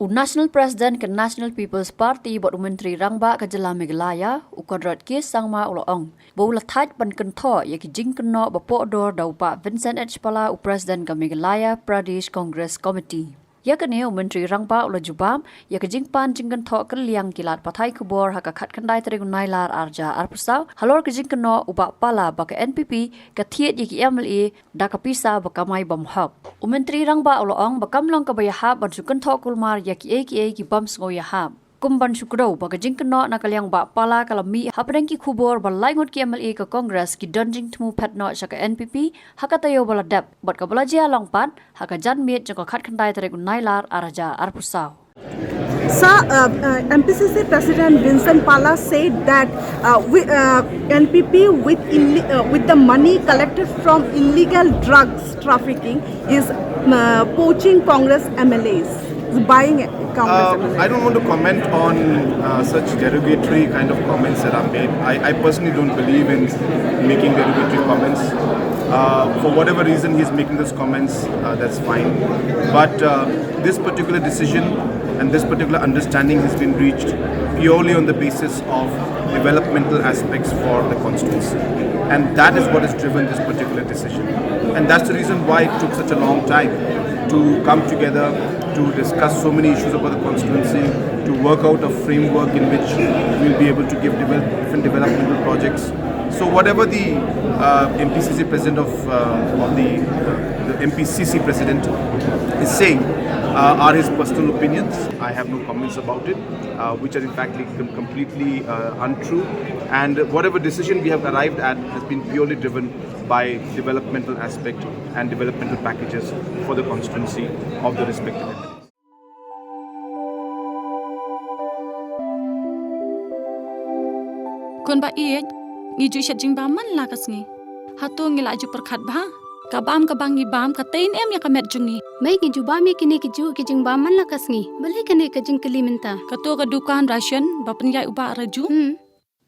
National President ke National People's Party buat Menteri Rangba ke Jela Meghalaya, Conrad ke Sangma uloong. Baula Thait ban Kynthoh ya ke Jingkynnoh bapok dor dau Pak Vincent Pala President ke Meghalaya Pradesh Congress Committee. Ya ke ni Menteri Rangba ulo jubam ya ke Jingpan Jingkynnoh ke liang kilat patai kubor haka khat kandai terigunai lar arja arpusau halor ke Jingkynnoh ubak pala baka NPP ke Thait ya ke MLA da ke pisa bakamai bamhok. Menteri Rangba uloong bakamlong ke bayahab ban Kynthoh kulmar ya ke ki bam sngo yahab. Kumban syukrau baka Jingkynnoh nak kaliang bak pala kalami hapadang ki kubor balai ngot ki MLA ke Congress ki donjing temu petno syaka NPP haka tayo baladap bat ka balaja longpan haka janmit jangko khat khandai taregun nailar araja arpusau. Sir, MPCC President Vincent Pala said that NPP with the money collected from illegal drugs trafficking is poaching Congress MLAs, buying Congress MLAs. I don't want to comment on such derogatory kind of comments that are made. I personally don't believe in making derogatory comments. For whatever reason he's making those comments, that's fine. But this particular decision and this particular understanding has been reached purely on the basis of developmental aspects for the constituency. And that is what has driven this particular decision. And that's the reason why it took such a long time to come together, to discuss so many issues about the constituency, to work out a framework in which we'll be able to give different developmental projects. So whatever the MPCC president of the MPCC president is saying are his personal opinions. I have no comments about it, which are in fact completely untrue. And whatever decision we have arrived at has been purely driven by developmental aspect and developmental packages for the constituency of the respective MPs. Kon ba ngiju syat jingba man la kasngi hatu ngila ju perkhat ba kabam kabangi bam katain ya kamet jungi mai ngiju bam ya kini kiju ki jingba man la kasngi bali kene ka jing keliminta katu ka dukan ration ba penyai uba raju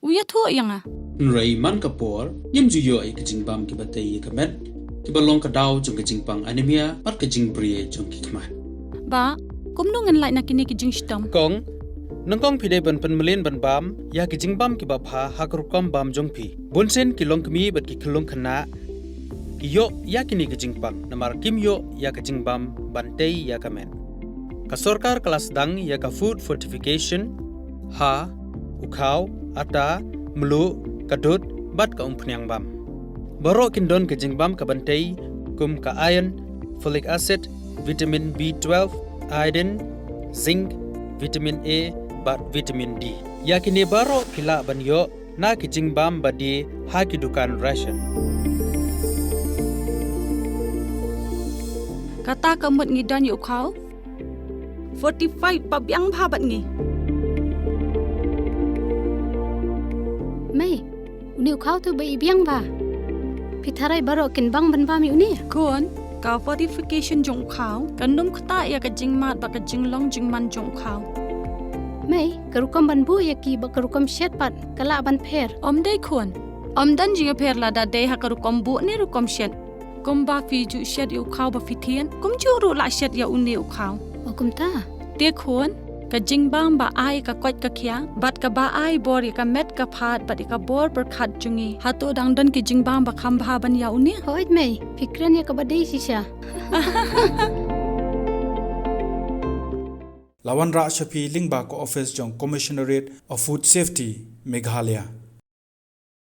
uya thu yanga nrai man kapor yim ju yo ai ka jingbam ki batai kamet ki balong ka daw jung ka jingpang anemia pat ka jingbrie jung ki kmat ba kumnu ngan lai na kini ki jing stam kong nangkong pide ban penmelin ban bam ya ki jingbam ki bapha hakrukom bam jongpi bonsen ki longkmi bat ki khulong khana yo ya kini ki jingpang namar kim yo ya ki jingbam bantei ya kamen ka sarkar kelas dang ya ka food fortification ha ukhau ata mlu kadut bat ka umpnyang bam baro kindon ki jingbam ka bantei kum ka iron folic acid vitamin B12 iodine zinc vitamin A bat vitamin D. Yakini baro kila banyo na kijingbam badi haki dukan ration. Kata kamut ngidan yu kau 45 pabyang bhabat ngi. Mai, uni ukau tu bai biang ba. Pitharai baro kin bang ban ba mi uni. Kon ka fortification jong kau kanum khata ya ka jingmat ba ka jinglong jingman jong kau. Mai, karukam ban bu ya ki ba karukam shet pat kala ban pher. Dei kon. Dan jinga pher la da dei ha karukam bu ni rukom shet. Kum ba fi ju shet yu kau ba fitien. Kum ju ru la shet ya uni u kau. Kum ta. Te kon ka jingbang ba ai ka kwat ka khya bat ka ba ai bor ya ka met ka phat bat ka bor per khat jungi hato dang dan ki jingbang ba kham bha ban ya uni. Hoit mai, fikran ya ka ba dei sisha. Lawan Ra Shafi Lingba ko Office Jong Commissionerate of Food Safety Meghalaya